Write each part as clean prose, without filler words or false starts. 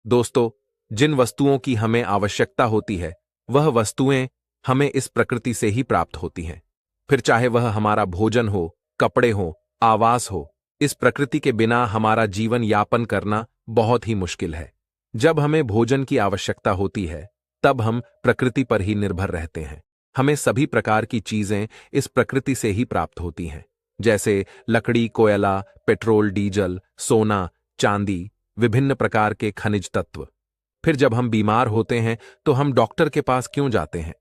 दोस्तों, जिन वस्तुओं की हमें आवश्यकता होती है, वह वस्तुएं हमें इस प्रकृति से ही प्राप्त होती हैं। फिर चाहे वह हमारा भोजन हो, कपड़े हो, आवास हो, इस प्रकृति के बिना हमारा जीवन यापन करना बहुत ही मुश्किल है। जब हमें भोजन की आवश्यकता होती है, तब हम प्रकृति पर ही निर्भर रहते हैं। हमें सभी प्रकार की चीजें इस प्रकृति से ही प्राप्त होती हैं, जैसे लकड़ी, कोयला, पेट्रोल, डीजल, सोना, चांदी, विभिन्न प्रकार के खनिज तत्व। फिर जब हम बीमार होते हैं तो हम डॉक्टर के पास क्यों जाते हैं?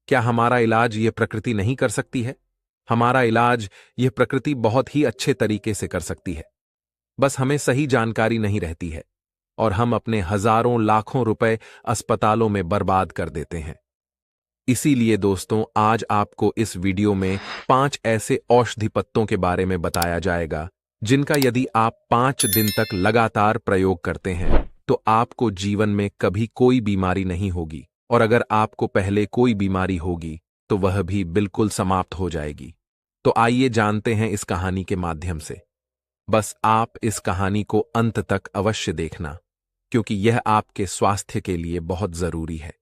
क्या हमारा इलाज यह प्रकृति नहीं कर सकती है? हमारा इलाज यह प्रकृति बहुत ही अच्छे तरीके से कर सकती है। बस हमें सही जानकारी नहीं रहती है और हम अपने हजारों लाखों रुपए अस्पतालों में बर्बाद कर देते हैं। इसीलिए दोस्तों, आज आपको इस वीडियो में 5 ऐसे औषधि पत्तों के बारे में बताया जाएगा जिनका यदि आप 5 दिन तक लगातार प्रयोग करते हैं तो आपको जीवन में कभी कोई बीमारी नहीं होगी, और अगर आपको पहले कोई बीमारी होगी तो वह भी बिल्कुल समाप्त हो जाएगी। तो आइए जानते हैं इस कहानी के माध्यम से। बस आप इस कहानी को अंत तक अवश्य देखना, क्योंकि यह आपके स्वास्थ्य के लिए बहुत जरूरी है।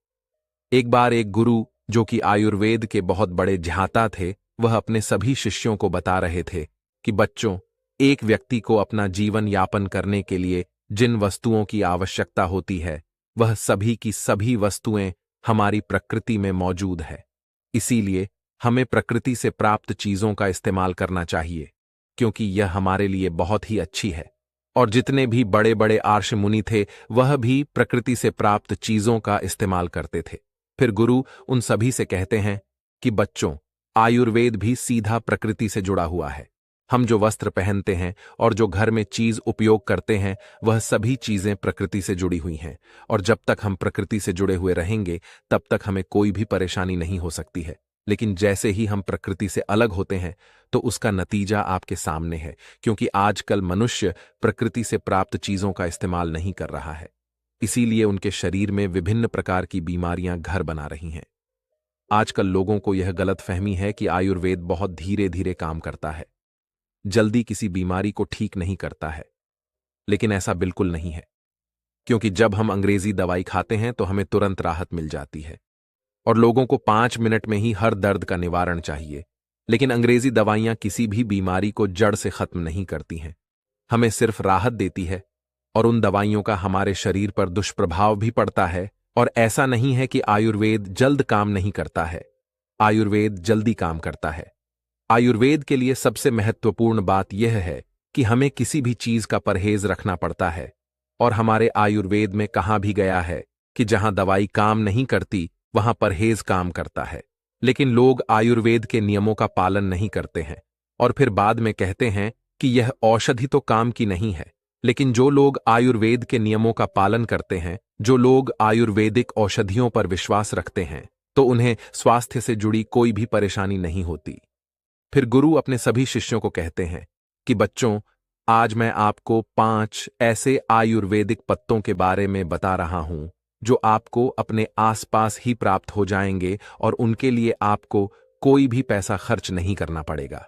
एक बार एक गुरु, जो कि आयुर्वेद के बहुत बड़े ज्ञाता थे, वह अपने सभी शिष्यों को बता रहे थे कि बच्चों, एक व्यक्ति को अपना जीवन यापन करने के लिए जिन वस्तुओं की आवश्यकता होती है, वह सभी की सभी वस्तुएं हमारी प्रकृति में मौजूद है। इसीलिए हमें प्रकृति से प्राप्त चीजों का इस्तेमाल करना चाहिए, क्योंकि यह हमारे लिए बहुत ही अच्छी है। और जितने भी बड़े बड़े आर्ष मुनि थे, वह भी प्रकृति से प्राप्त चीजों का इस्तेमाल करते थे। फिर गुरु उन सभी से कहते हैं कि बच्चों, आयुर्वेद भी सीधा प्रकृति से जुड़ा हुआ है। हम जो वस्त्र पहनते हैं और जो घर में चीज उपयोग करते हैं, वह सभी चीजें प्रकृति से जुड़ी हुई हैं, और जब तक हम प्रकृति से जुड़े हुए रहेंगे तब तक हमें कोई भी परेशानी नहीं हो सकती है। लेकिन जैसे ही हम प्रकृति से अलग होते हैं तो उसका नतीजा आपके सामने है, क्योंकि आजकल मनुष्य प्रकृति से प्राप्त चीजों का इस्तेमाल नहीं कर रहा है। इसीलिए उनके शरीर में विभिन्न प्रकार की बीमारियां घर बना रही हैं। आजकल लोगों को यह गलतफहमी है कि आयुर्वेद बहुत धीरे धीरे काम करता है, जल्दी किसी बीमारी को ठीक नहीं करता है। लेकिन ऐसा बिल्कुल नहीं है, क्योंकि जब हम अंग्रेजी दवाई खाते हैं तो हमें तुरंत राहत मिल जाती है, और लोगों को 5 मिनट में ही हर दर्द का निवारण चाहिए। लेकिन अंग्रेजी दवाइयां किसी भी बीमारी को जड़ से खत्म नहीं करती हैं, हमें सिर्फ राहत देती है, और उन दवाइयों का हमारे शरीर पर दुष्प्रभाव भी पड़ता है। और ऐसा नहीं है कि आयुर्वेद जल्द काम नहीं करता है, आयुर्वेद जल्दी काम करता है। आयुर्वेद के लिए सबसे महत्वपूर्ण बात यह है कि हमें किसी भी चीज का परहेज रखना पड़ता है, और हमारे आयुर्वेद में कहा भी गया है कि जहां दवाई काम नहीं करती वहां परहेज काम करता है। लेकिन लोग आयुर्वेद के नियमों का पालन नहीं करते हैं, और फिर बाद में कहते हैं कि यह औषधि तो काम की नहीं है। लेकिन जो लोग आयुर्वेद के नियमों का पालन करते हैं, जो लोग आयुर्वेदिक औषधियों पर विश्वास रखते हैं, तो उन्हें स्वास्थ्य से जुड़ी कोई भी परेशानी नहीं होती। फिर गुरु अपने सभी शिष्यों को कहते हैं कि बच्चों, आज मैं आपको 5 ऐसे आयुर्वेदिक पत्तों के बारे में बता रहा हूं जो आपको अपने आसपास ही प्राप्त हो जाएंगे, और उनके लिए आपको कोई भी पैसा खर्च नहीं करना पड़ेगा।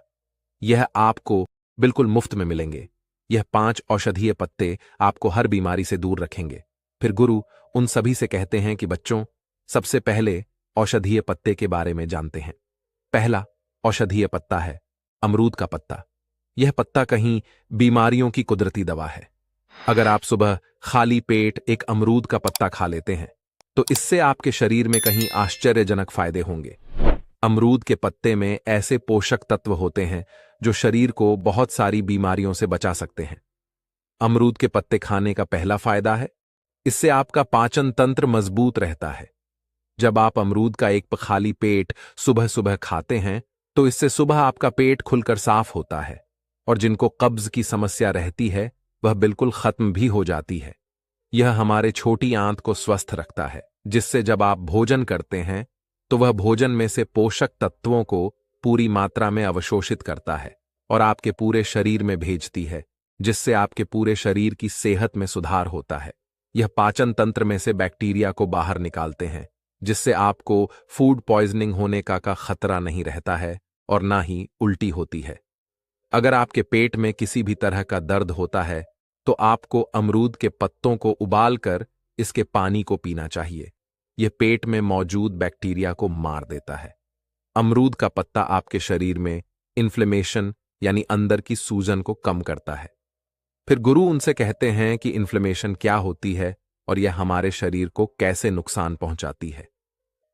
यह आपको बिल्कुल मुफ्त में मिलेंगे। यह 5 औषधीय पत्ते आपको हर बीमारी से दूर रखेंगे। फिर गुरु उन सभी से कहते हैं कि बच्चों, सबसे पहले औषधीय पत्ते के बारे में जानते हैं। पहला औषधीय पत्ता है अमरूद का पत्ता। यह पत्ता कहीं बीमारियों की कुदरती दवा है। अगर आप सुबह खाली पेट एक अमरूद का पत्ता खा लेते हैं तो इससे आपके शरीर में कहीं आश्चर्यजनक फायदे होंगे। अमरूद के पत्ते में ऐसे पोषक तत्व होते हैं जो शरीर को बहुत सारी बीमारियों से बचा सकते हैं। अमरूद के पत्ते खाने का पहला फायदा है, इससे आपका पाचन तंत्र मजबूत रहता है। जब आप अमरूद का एक खाली पेट सुबह सुबह खाते हैं तो इससे सुबह आपका पेट खुलकर साफ होता है, और जिनको कब्ज की समस्या रहती है वह बिल्कुल खत्म भी हो जाती है। यह हमारे छोटी आंत को स्वस्थ रखता है, जिससे जब आप भोजन करते हैं तो वह भोजन में से पोषक तत्वों को पूरी मात्रा में अवशोषित करता है और आपके पूरे शरीर में भेजती है, जिससे आपके पूरे शरीर की सेहत में सुधार होता है। यह पाचन तंत्र में से बैक्टीरिया को बाहर निकालते हैं, जिससे आपको फूड पॉइजनिंग होने का खतरा नहीं रहता है और ना ही उल्टी होती है। अगर आपके पेट में किसी भी तरह का दर्द होता है तो आपको अमरूद के पत्तों को उबालकर इसके पानी को पीना चाहिए। यह पेट में मौजूद बैक्टीरिया को मार देता है। अमरूद का पत्ता आपके शरीर में इन्फ्लेमेशन यानी अंदर की सूजन को कम करता है। फिर गुरु उनसे कहते हैं कि इन्फ्लेमेशन क्या होती है और यह हमारे शरीर को कैसे नुकसान पहुंचाती है।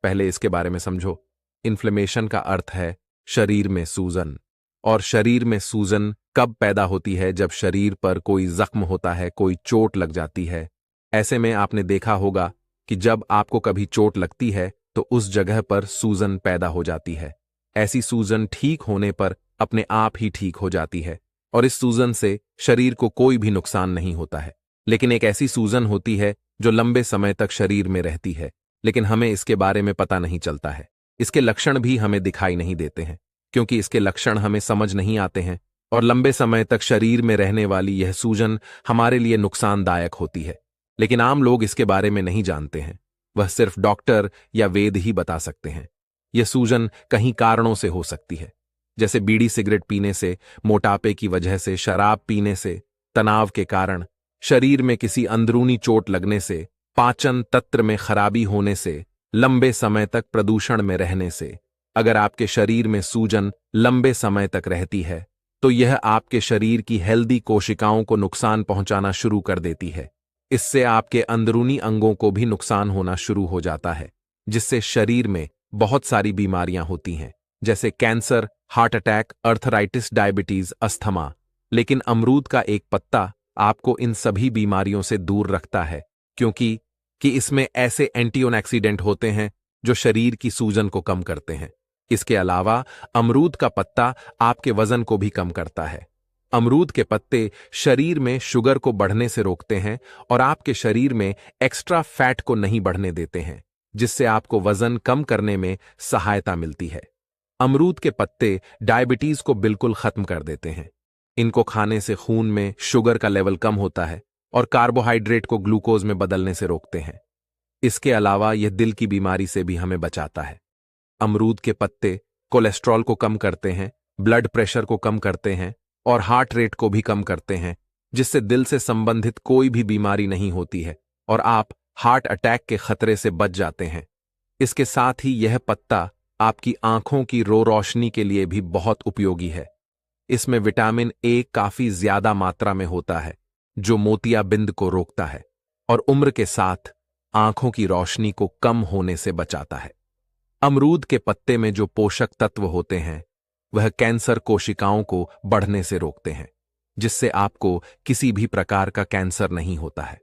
पहले इसके बारे में समझो। इन्फ्लेमेशन का अर्थ है शरीर में सूजन। और शरीर में सूजन कब पैदा होती है? जब शरीर पर कोई जख्म होता है, कोई चोट लग जाती है। ऐसे में आपने देखा होगा कि जब आपको कभी चोट लगती है तो उस जगह पर सूजन पैदा हो जाती है। ऐसी सूजन ठीक होने पर अपने आप ही ठीक हो जाती है और इस सूजन से शरीर को कोई भी नुकसान नहीं होता है। लेकिन एक ऐसी सूजन होती है जो लंबे समय तक शरीर में रहती है, लेकिन हमें इसके बारे में पता नहीं चलता है। इसके लक्षण भी हमें दिखाई नहीं देते हैं, क्योंकि इसके लक्षण हमें समझ नहीं आते हैं और लंबे समय तक शरीर में रहने वाली यह सूजन हमारे लिए नुकसानदायक होती है। लेकिन आम लोग इसके बारे में नहीं जानते हैं। वह सिर्फ डॉक्टर या वेद ही बता सकते हैं। यह सूजन कई कारणों से हो सकती है, जैसे बीड़ी सिगरेट पीने से, मोटापे की वजह से, शराब पीने से, तनाव के कारण, शरीर में किसी अंदरूनी चोट लगने से, पाचन तंत्र में खराबी होने से, लंबे समय तक प्रदूषण में रहने से। अगर आपके शरीर में सूजन लंबे समय तक रहती है तो यह आपके शरीर की हेल्दी कोशिकाओं को नुकसान पहुंचाना शुरू कर देती है। इससे आपके अंदरूनी अंगों को भी नुकसान होना शुरू हो जाता है, जिससे शरीर में बहुत सारी बीमारियां होती हैं, जैसे cancer, heart attack, arthritis, diabetes, asthma. लेकिन अमरूद का एक पत्ता आपको इन सभी बीमारियों से दूर रखता है, क्योंकि इसमें ऐसे एंटीऑक्सीडेंट होते हैं जो शरीर की सूजन को कम करते हैं। इसके अलावा अमरूद का पत्ता आपके वजन को भी कम करता है। अमरूद के पत्ते शरीर में शुगर को बढ़ने से रोकते हैं और आपके शरीर में एक्स्ट्रा फैट को नहीं बढ़ने देते हैं, जिससे आपको वजन कम करने में सहायता मिलती है। अमरूद के पत्ते डायबिटीज को बिल्कुल खत्म कर देते हैं। इनको खाने से खून में शुगर का लेवल कम होता है और कार्बोहाइड्रेट को ग्लूकोज में बदलने से रोकते हैं। इसके अलावा यह दिल की बीमारी से भी हमें बचाता है। अमरूद के पत्ते कोलेस्ट्रॉल को कम करते हैं, ब्लड प्रेशर को कम करते हैं और हार्ट रेट को भी कम करते हैं, जिससे दिल से संबंधित कोई भी बीमारी नहीं होती है और आप हार्ट अटैक के खतरे से बच जाते हैं। इसके साथ ही यह पत्ता आपकी आंखों की रोशनी के लिए भी बहुत उपयोगी है। इसमें विटामिन ए काफी ज्यादा मात्रा में होता है, जो मोतियाबिंद को रोकता है और उम्र के साथ आंखों की रोशनी को कम होने से बचाता है। अमरूद के पत्ते में जो पोषक तत्व होते हैं वह कैंसर कोशिकाओं को बढ़ने से रोकते हैं, जिससे आपको किसी भी प्रकार का कैंसर नहीं होता है।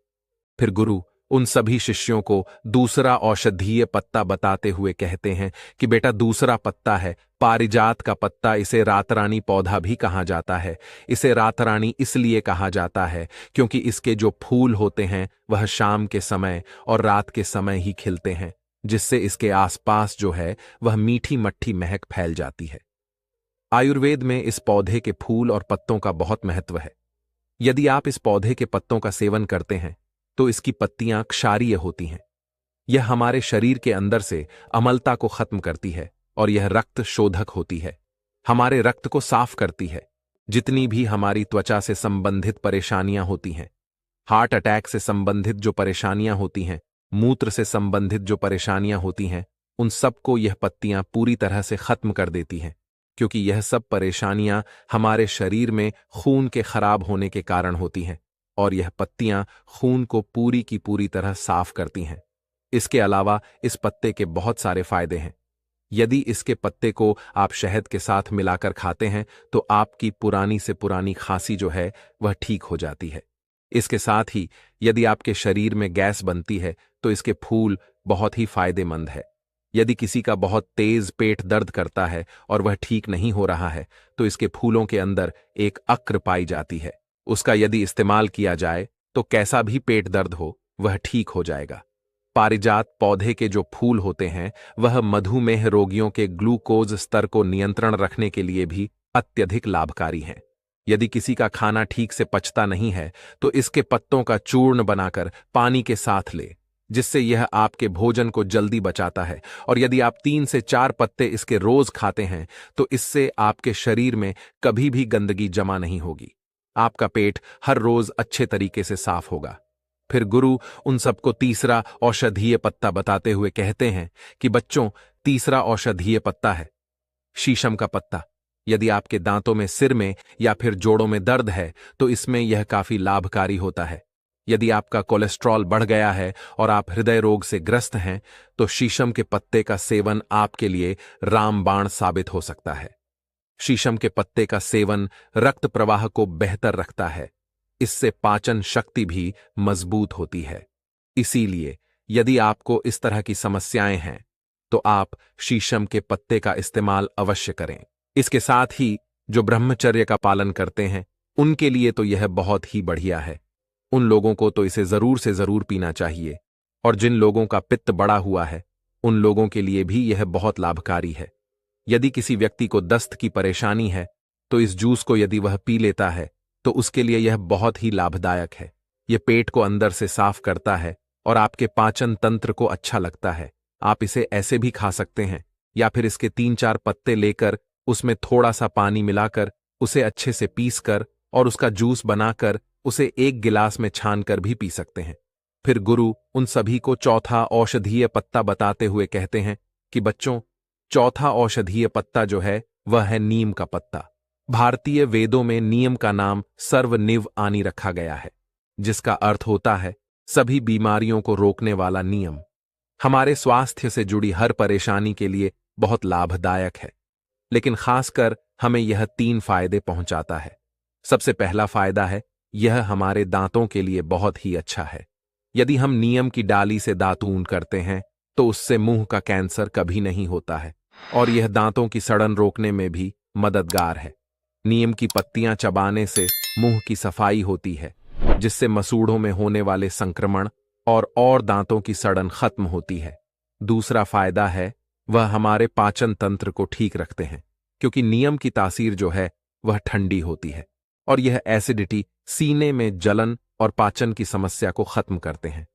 फिर गुरु उन सभी शिष्यों को दूसरा औषधीय पत्ता बताते हुए कहते हैं कि बेटा, दूसरा पत्ता है पारिजात का पत्ता। इसे रातरानी पौधा भी कहा जाता है। इसे रातरानी इसलिए कहा जाता है क्योंकि इसके जो फूल होते हैं वह शाम के समय और रात के समय ही खिलते हैं, जिससे इसके आसपास जो है वह मीठी मट्ठी महक फैल जाती है। आयुर्वेद में इस पौधे के फूल और पत्तों का बहुत महत्व है। यदि आप इस पौधे के पत्तों का सेवन करते हैं तो इसकी पत्तियां क्षारीय होती हैं। यह हमारे शरीर के अंदर से अम्लता को खत्म करती है और यह रक्त शोधक होती है, हमारे रक्त को साफ करती है। जितनी भी हमारी त्वचा से संबंधित परेशानियां होती हैं, हार्ट अटैक से संबंधित जो परेशानियां होती हैं, मूत्र से संबंधित जो परेशानियां होती हैं, उन सबको यह पत्तियां पूरी तरह से खत्म कर देती हैं, क्योंकि यह सब परेशानियां हमारे शरीर में खून के खराब होने के कारण होती हैं और यह पत्तियां खून को पूरी की पूरी तरह साफ करती हैं। इसके अलावा इस पत्ते के बहुत सारे फायदे हैं। यदि इसके पत्ते को आप शहद के साथ मिलाकर खाते हैं तो आपकी पुरानी से पुरानी खांसी जो है वह ठीक हो जाती है। इसके साथ ही यदि आपके शरीर में गैस बनती है तो इसके फूल बहुत ही फायदेमंद है। यदि किसी का बहुत तेज पेट दर्द करता है और वह ठीक नहीं हो रहा है तो इसके फूलों के अंदर एक अक्र पाई जाती है। उसका यदि इस्तेमाल किया जाए तो कैसा भी पेट दर्द हो वह ठीक हो जाएगा। पारिजात पौधे के जो फूल होते हैं वह मधुमेह रोगियों के ग्लूकोज स्तर को नियंत्रण रखने के लिए भी अत्यधिक लाभकारी हैं। यदि किसी का खाना ठीक से पचता नहीं है तो इसके पत्तों का चूर्ण बनाकर पानी के साथ ले, जिससे यह आपके भोजन को जल्दी बचाता है। और यदि आप 3 से 4 पत्ते इसके रोज खाते हैं तो इससे आपके शरीर में कभी भी गंदगी जमा नहीं होगी। आपका पेट हर रोज अच्छे तरीके से साफ होगा। फिर गुरु उन सबको तीसरा औषधीय पत्ता बताते हुए कहते हैं कि बच्चों, तीसरा औषधीय पत्ता है शीशम का पत्ता। यदि आपके दांतों में, सिर में या फिर जोड़ों में दर्द है तो इसमें यह काफी लाभकारी होता है। यदि आपका कोलेस्ट्रॉल बढ़ गया है और आप हृदय रोग से ग्रस्त हैं तो शीशम के पत्ते का सेवन आपके लिए रामबाण साबित हो सकता है। शीशम के पत्ते का सेवन रक्त प्रवाह को बेहतर रखता है। इससे पाचन शक्ति भी मजबूत होती है। इसीलिए यदि आपको इस तरह की समस्याएं हैं तो आप शीशम के पत्ते का इस्तेमाल अवश्य करें। इसके साथ ही जो ब्रह्मचर्य का पालन करते हैं उनके लिए तो यह बहुत ही बढ़िया है। उन लोगों को तो इसे जरूर से जरूर पीना चाहिए। और जिन लोगों का पित्त बढ़ा हुआ है उन लोगों के लिए भी यह बहुत लाभकारी है। यदि किसी व्यक्ति को दस्त की परेशानी है तो इस जूस को यदि वह पी लेता है तो उसके लिए यह बहुत ही लाभदायक है। यह पेट को अंदर से साफ करता है और आपके पाचन तंत्र को अच्छा लगता है। आप इसे ऐसे भी खा सकते हैं या फिर इसके 3-4 पत्ते लेकर उसमें थोड़ा सा पानी मिलाकर उसे अच्छे से पीस कर और उसका जूस बनाकर उसे 1 गिलास में छान कर भी पी सकते हैं। फिर गुरु उन सभी को चौथा औषधीय पत्ता बताते हुए कहते हैं कि बच्चों, चौथा औषधीय पत्ता जो है वह है नीम का पत्ता। भारतीय वेदों में नीम का नाम सर्वनिव आनी रखा गया है, जिसका अर्थ होता है सभी बीमारियों को रोकने वाला नियम। हमारे स्वास्थ्य से जुड़ी हर परेशानी के लिए बहुत लाभदायक है, लेकिन खासकर हमें यह 3 फायदे पहुंचाता है। सबसे पहला फायदा है यह हमारे दांतों के लिए बहुत ही अच्छा है। यदि हम नीम की डाली से दातून करते हैं तो उससे मुंह का कैंसर कभी नहीं होता है और यह दांतों की सड़न रोकने में भी मददगार है। नीम की पत्तियां चबाने से मुंह की सफाई होती है, जिससे मसूड़ों में होने वाले संक्रमण और दांतों की सड़न खत्म होती है। दूसरा फायदा है वह हमारे पाचन तंत्र को ठीक रखते हैं, क्योंकि नीम की तासीर जो है वह ठंडी होती है और यह एसिडिटी, सीने में जलन और पाचन की समस्या को खत्म करते हैं।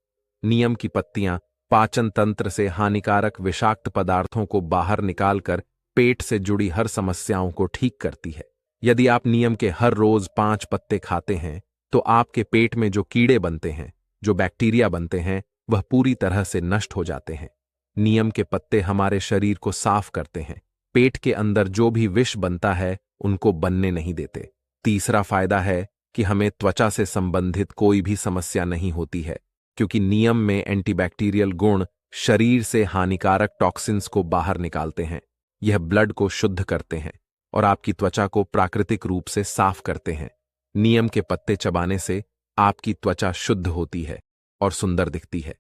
नीम की पत्तियां पाचन तंत्र से हानिकारक विषाक्त पदार्थों को बाहर निकालकर पेट से जुड़ी हर समस्याओं को ठीक करती है। यदि आप नीम के हर रोज 5 पत्ते खाते हैं तो आपके पेट में जो कीड़े बनते हैं, जो बैक्टीरिया बनते हैं, वह पूरी तरह से नष्ट हो जाते हैं। नीम के पत्ते हमारे शरीर को साफ करते हैं। पेट के अंदर जो भी विष बनता है उनको बनने नहीं देते। तीसरा फायदा है कि हमें त्वचा से संबंधित कोई भी समस्या नहीं होती है, क्योंकि नीम में एंटीबैक्टीरियल गुण शरीर से हानिकारक टॉक्सिन्स को बाहर निकालते हैं। यह ब्लड को शुद्ध करते हैं और आपकी त्वचा को प्राकृतिक रूप से साफ करते हैं। नीम के पत्ते चबाने से आपकी त्वचा शुद्ध होती है और सुंदर दिखती है।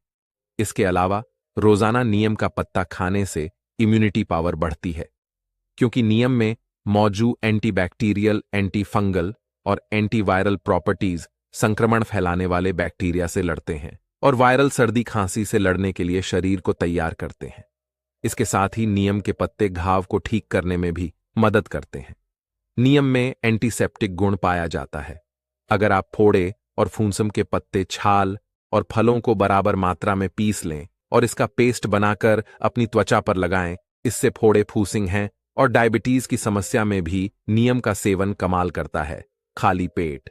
इसके अलावा रोजाना नीम का पत्ता खाने से इम्यूनिटी पावर बढ़ती है, क्योंकि नीम में मौजूद एंटीबैक्टीरियल, एंटीफंगल और एंटीवायरल प्रॉपर्टीज संक्रमण फैलाने वाले बैक्टीरिया से लड़ते हैं और वायरल सर्दी खांसी से लड़ने के लिए शरीर को तैयार करते हैं। इसके साथ ही नीम के पत्ते घाव को ठीक करने में भी मदद करते हैं। नीम में एंटीसेप्टिक गुण पाया जाता है। अगर आप फोड़े और फूंसम के पत्ते, छाल और फलों को बराबर मात्रा में पीस लें और इसका पेस्ट बनाकर अपनी त्वचा पर लगाएं, इससे फोड़े, फूसिंग हैं और डायबिटीज की समस्या में भी नीम का सेवन कमाल करता है। खाली पेट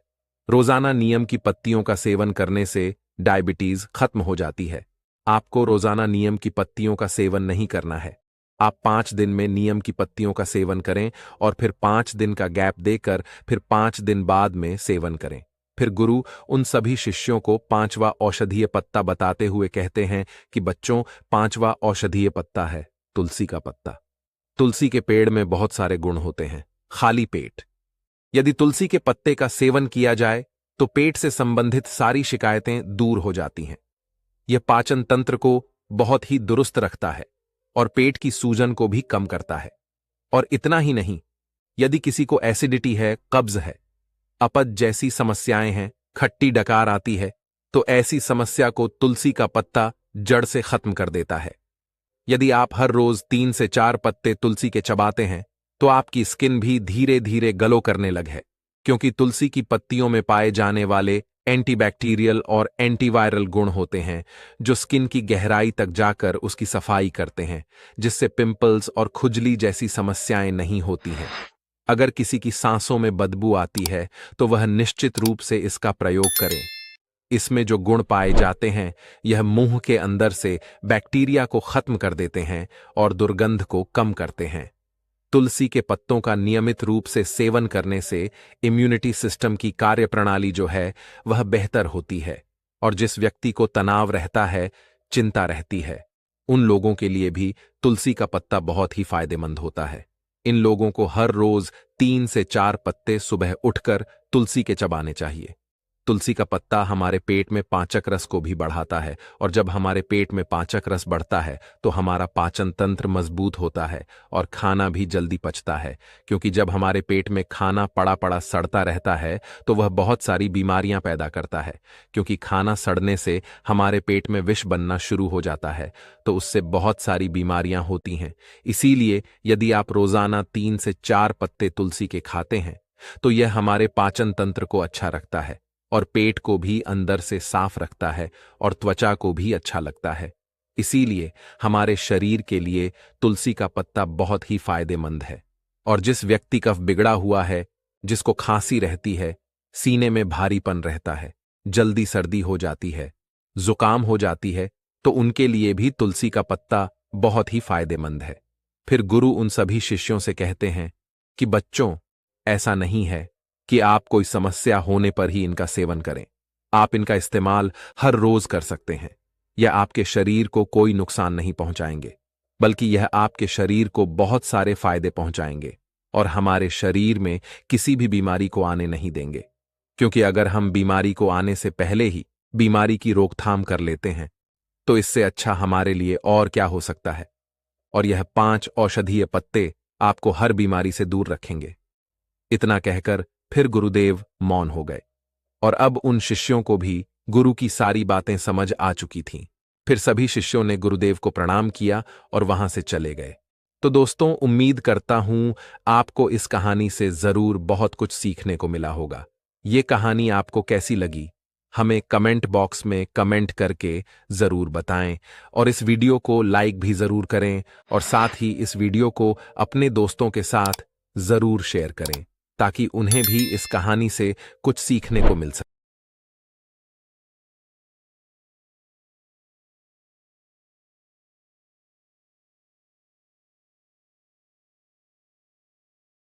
रोजाना नीम की पत्तियों का सेवन करने से डायबिटीज खत्म हो जाती है। आपको रोजाना नीम की पत्तियों का सेवन नहीं करना है। आप 5 दिन में नीम की पत्तियों का सेवन करें और फिर 5 दिन का गैप देकर फिर 5 दिन बाद में सेवन करें। फिर गुरु उन सभी शिष्यों को 5वां औषधीय पत्ता बताते हुए कहते हैं कि बच्चों, 5वां औषधीय पत्ता है तुलसी का पत्ता। तुलसी के पेड़ में बहुत सारे गुण होते हैं। खाली पेट यदि तुलसी के पत्ते का सेवन किया जाए तो पेट से संबंधित सारी शिकायतें दूर हो जाती हैं। यह पाचन तंत्र को बहुत ही दुरुस्त रखता है और पेट की सूजन को भी कम करता है। और इतना ही नहीं, यदि किसी को एसिडिटी है, कब्ज है, अपच जैसी समस्याएं हैं, खट्टी डकार आती है, तो ऐसी समस्या को तुलसी का पत्ता जड़ से खत्म कर देता है। यदि आप हर रोज 3 से 4 पत्ते तुलसी के चबाते हैं तो आपकी स्किन भी धीरे धीरे ग्लो करने लगे, क्योंकि तुलसी की पत्तियों में पाए जाने वाले एंटीबैक्टीरियल और एंटीवायरल गुण होते हैं जो स्किन की गहराई तक जाकर उसकी सफाई करते हैं, जिससे पिंपल्स और खुजली जैसी समस्याएं नहीं होती हैं। अगर किसी की सांसों में बदबू आती है तो वह निश्चित रूप से इसका प्रयोग करें। इसमें जो गुण पाए जाते हैं यह मुंह के अंदर से बैक्टीरिया को खत्म कर देते हैं और दुर्गंध को कम करते हैं। तुलसी के पत्तों का नियमित रूप से सेवन करने से इम्यूनिटी सिस्टम की कार्यप्रणाली जो है वह बेहतर होती है, और जिस व्यक्ति को तनाव रहता है, चिंता रहती है, उन लोगों के लिए भी तुलसी का पत्ता बहुत ही फायदेमंद होता है। इन लोगों को हर रोज 3 से 4 पत्ते सुबह उठकर तुलसी के चबाने चाहिए। तुलसी का पत्ता हमारे पेट में पाचक रस को भी बढ़ाता है, और जब हमारे पेट में पाचक रस बढ़ता है तो हमारा पाचन तंत्र मजबूत होता है और खाना भी जल्दी पचता है, क्योंकि जब हमारे पेट में खाना पड़ा पड़ा सड़ता रहता है तो वह बहुत सारी बीमारियां पैदा करता है, क्योंकि खाना सड़ने से हमारे पेट में विष बनना शुरू हो जाता है, तो उससे बहुत सारी बीमारियां होती हैं। इसीलिए यदि आप रोजाना 3 से 4 पत्ते तुलसी के खाते हैं तो यह हमारे पाचन तंत्र को अच्छा रखता है और पेट को भी अंदर से साफ रखता है और त्वचा को भी अच्छा लगता है। इसीलिए हमारे शरीर के लिए तुलसी का पत्ता बहुत ही फायदेमंद है। और जिस व्यक्ति का बिगड़ा हुआ है, जिसको खांसी रहती है, सीने में भारीपन रहता है, जल्दी सर्दी हो जाती है, जुकाम हो जाती है, तो उनके लिए भी तुलसी का पत्ता बहुत ही फायदेमंद है। फिर गुरु उन सभी शिष्यों से कहते हैं कि बच्चों, ऐसा नहीं है कि आप कोई समस्या होने पर ही इनका सेवन करें। आप इनका इस्तेमाल हर रोज कर सकते हैं। यह आपके शरीर को कोई नुकसान नहीं पहुंचाएंगे, बल्कि यह आपके शरीर को बहुत सारे फायदे पहुंचाएंगे और हमारे शरीर में किसी भी बीमारी को आने नहीं देंगे। क्योंकि अगर हम बीमारी को आने से पहले ही बीमारी की रोकथाम कर लेते हैं तो इससे अच्छा हमारे लिए और क्या हो सकता है। और यह 5 औषधीय पत्ते आपको हर बीमारी से दूर रखेंगे। इतना कहकर फिर गुरुदेव मौन हो गए, और अब उन शिष्यों को भी गुरु की सारी बातें समझ आ चुकी थीं। फिर सभी शिष्यों ने गुरुदेव को प्रणाम किया और वहां से चले गए। तो दोस्तों, उम्मीद करता हूं आपको इस कहानी से जरूर बहुत कुछ सीखने को मिला होगा। ये कहानी आपको कैसी लगी हमें कमेंट बॉक्स में कमेंट करके जरूर बताएं, और इस वीडियो को लाइक भी जरूर करें, और साथ ही इस वीडियो को अपने दोस्तों के साथ जरूर शेयर करें ताकि उन्हें भी इस कहानी से कुछ सीखने को मिल सके।